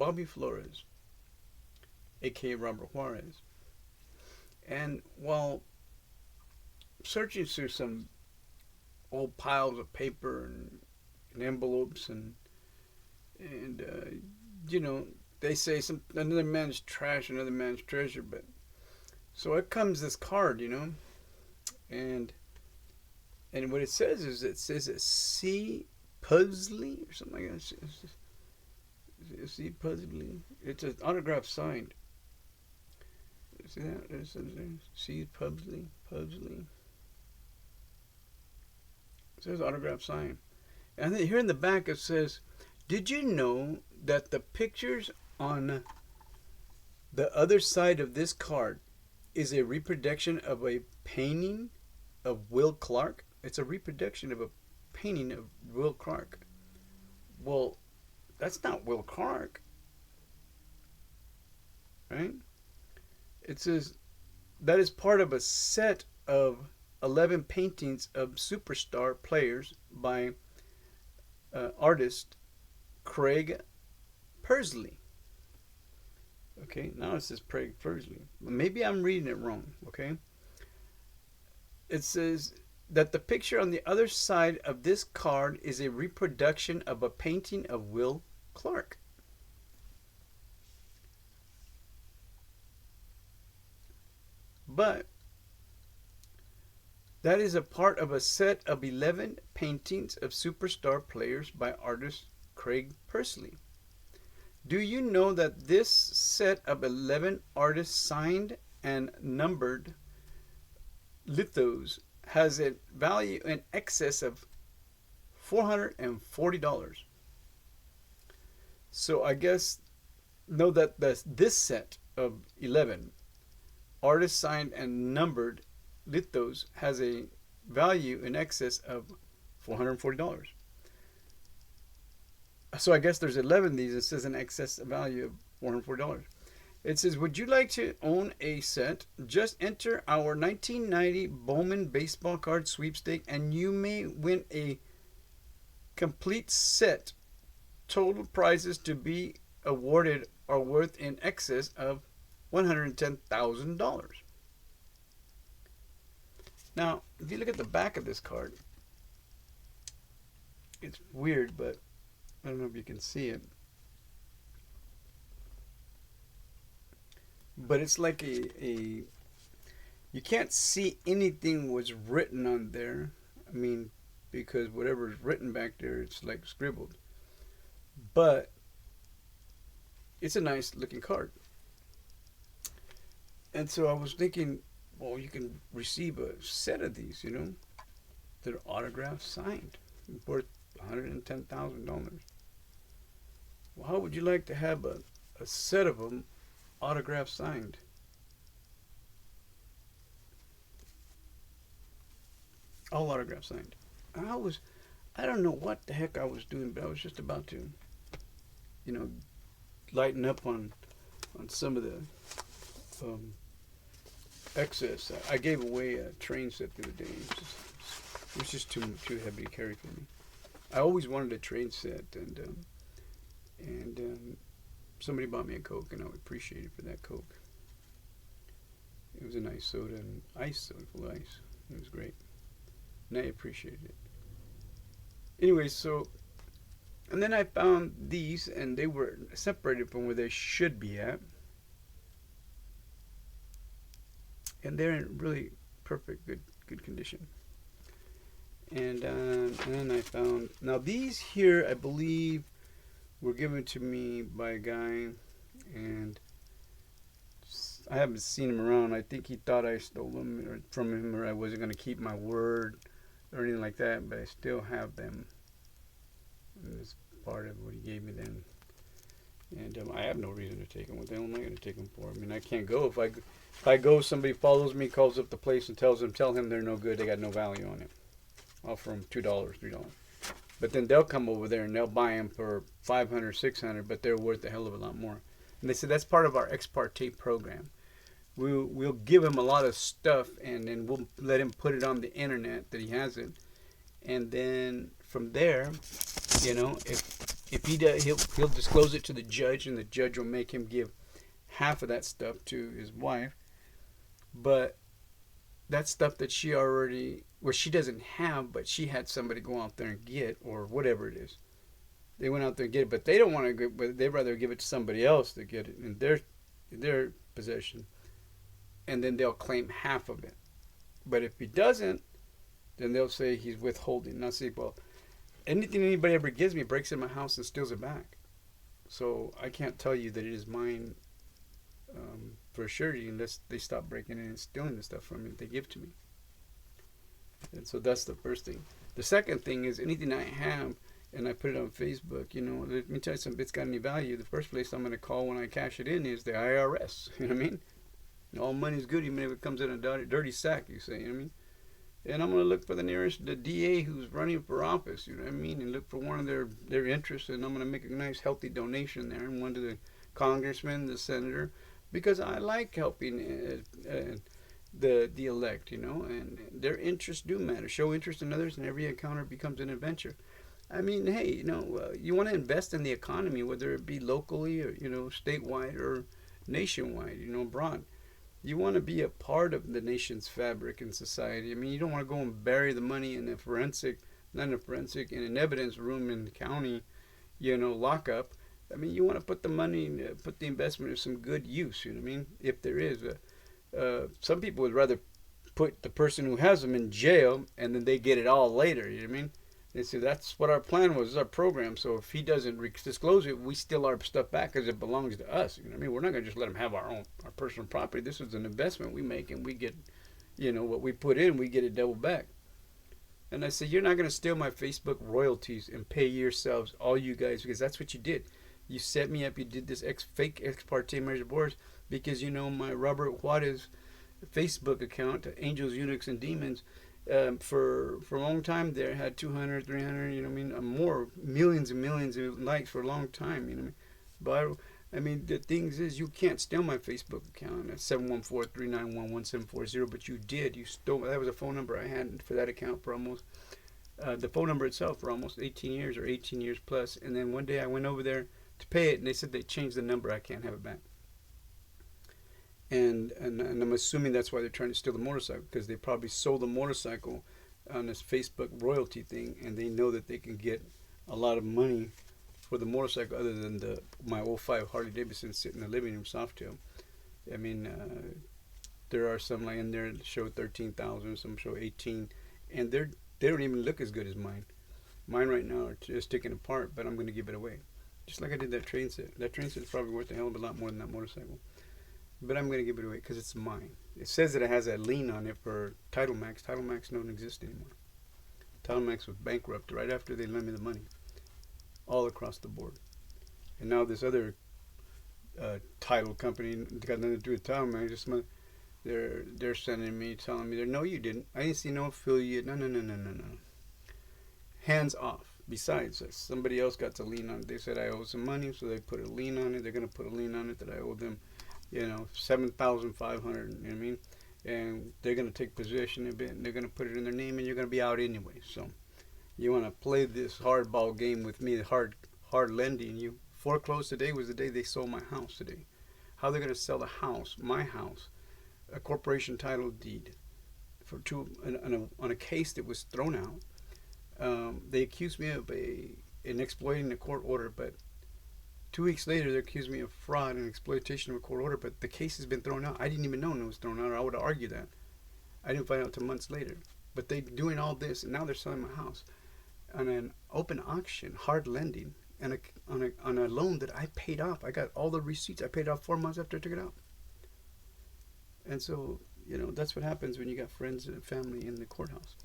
Bobby Flores, aka Robert Juarez. And while searching through some old piles of paper and envelopes and you know, they say some another man's trash, another man's treasure. But so it comes this card, and what it says it C Pugsley or something like that. C Pugsley. It's an autograph signed. See that? C Pugsley. Pugsley. It says autograph signed. And then here in the back it says, "Did you know that the pictures on the other side of this card is a reproduction of a painting of Will Clark?" It's a reproduction of a painting of Will Clark. Well, that's not Will Clark, right? It says that is part of a set of 11 paintings of superstar players by artist Craig Pursley. Okay, now it says Craig Pursley. Maybe I'm reading it wrong, okay? It says that the picture on the other side of this card is a reproduction of a painting of Will Clark. But that is a part of a set of 11 paintings of superstar players by artist Craig Pursley. Do you know that this set of 11 artists signed and numbered lithos has a value in excess of $440? So I guess know that this set of 11 artists signed and numbered lithos has a value in excess of $440. So I guess there's 11 of these. It says an excess value of $440. It says, would you like to own a set? Just enter our 1990 Bowman baseball card sweepstake and you may win a complete set. Total prizes to be awarded are worth in excess of $110,000. Now, if you look at the back of this card, it's weird, but I don't know if you can see it. But it's like you can't see anything was written on there. I mean, because whatever is written back there, it's like scribbled. But it's a nice looking card. And so I was thinking, well, you can receive a set of these, that are autographed signed, worth $110,000. Well, how would you like to have a set of them autograph signed? All autograph signed. I don't know what the heck I was doing, but I was just about to, lighten up on some of the excess. I gave away a train set the other day. It was just too heavy to carry for me. I always wanted a train set, and somebody bought me a Coke, and I appreciate it for that Coke. It was a nice soda, and full of ice. It was great, and I appreciated it. Anyway, so, and then I found these, and they were separated from where they should be at, and they're in really perfect, good condition. And then I found, now these here, I believe, were given to me by a guy, and I haven't seen him around. I think he thought I stole them from him, or I wasn't going to keep my word or anything like that, but I still have them. And it's part of what he gave me then. And I have no reason to take them. What the hell am I going to take them for? I mean, I can't go. If I go, somebody follows me, calls up the place and tell him they're no good, they got no value on it. Offer them $2, $3. But then they'll come over there and they'll buy them for $500, $600, but they're worth a hell of a lot more. And they said that's part of our ex parte program. We'll give him a lot of stuff, and then we'll let him put it on the internet that he has it. And then from there, if If he does, he'll disclose it to the judge, and the judge will make him give half of that stuff to his wife. But that's stuff that she already, well, she doesn't have, but she had somebody go out there and get, or whatever it is. They went out there and get it, but they don't want to get, but they'd rather give it to somebody else to get it in their possession, and then they'll claim half of it. But if he doesn't, then they'll say he's withholding. And I'll say, well, anything anybody ever gives me breaks in my house and steals it back. So I can't tell you that it is mine for surety unless they stop breaking in and stealing the stuff from me that they give to me. And so that's the first thing. The second thing is anything I have and I put it on Facebook, let me tell you something, if it's got any value, the first place I'm going to call when I cash it in is the IRS. You know what I mean? All money's good even if it comes in a dirty sack, you say, you know what I mean? And I'm going to look for the DA who's running for office, you know what I mean? And look for one of their interests, and I'm going to make a nice healthy donation there, and one to the congressman, the senator, because I like helping the elect, and their interests do matter. Show interest in others, and every encounter becomes an adventure. I mean, hey, you want to invest in the economy, whether it be locally or, statewide or nationwide, abroad. You want to be a part of the nation's fabric and society. I mean, you don't want to go and bury the money in in an evidence room in the county, lockup. I mean, you want to put the money, put the investment in some good use, you know what I mean? If there is. Some people would rather put the person who has them in jail and then they get it all later, you know what I mean? They say that's what our plan was, our program. So if he doesn't disclose it, we steal our stuff back because it belongs to us. You know what I mean? We're not going to just let him have our personal property. This is an investment we make, and we get, what we put in, we get it double back. And I say, you're not going to steal my Facebook royalties and pay yourselves, all you guys, because that's what you did. You set me up. You did this fake ex parte marriage divorce because my Robert Juarez Facebook account, Angels, Eunuchs, and Demons. For a long time there had 200, 300, more, millions and millions of likes for a long time, But the thing is you can't steal my Facebook account at 714-391-1740, but you did. You stole. That was a phone number I had for that account for almost, the phone number itself for almost 18 years or 18 years plus. And then one day I went over there to pay it, and they said they changed the number. I can't have it back. And I'm assuming that's why they're trying to steal the motorcycle, because they probably sold the motorcycle on this Facebook royalty thing, and they know that they can get a lot of money for the motorcycle other than my 05 Harley Davidson sitting in the living room Softail. I mean, there are some like in there that show 13,000, some show 18, and they don't even look as good as mine. Mine right now are just taken apart, but I'm going to give it away. Just like I did that train set. That train set is probably worth a hell of a lot more than that motorcycle. But I'm going to give it away because it's mine. It says that it has a lien on it for Title Max. Title Max don't exist anymore. Title Max was bankrupt right after they lent me the money. All across the board. And now this other title company, got nothing to do with Title Max, they're sending me, telling me, no, you didn't. I didn't see no affiliate. No. Hands off. Besides, somebody else got to lien on it. They said I owe some money, so they put a lien on it. They're going to put a lien on it that I owe them, $7,500, you know what I mean? And they're going to take possession of it, and they're going to put it in their name, and you're going to be out anyway. So you want to play this hardball game with me, hard lending. You foreclosed today was the day they sold my house today. How they're going to sell the house, my house, a corporation title deed, on a case that was thrown out. They accused me of in exploiting a court order, but 2 weeks later, they accused me of fraud and exploitation of a court order, but the case has been thrown out. I didn't even know it was thrown out, or I would have argued that. I didn't find out until months later. But they're doing all this, and now they're selling my house on an open auction, hard lending, and on a loan that I paid off. I got all the receipts. I paid off 4 months after I took it out. And so, that's what happens when you got friends and family in the courthouse.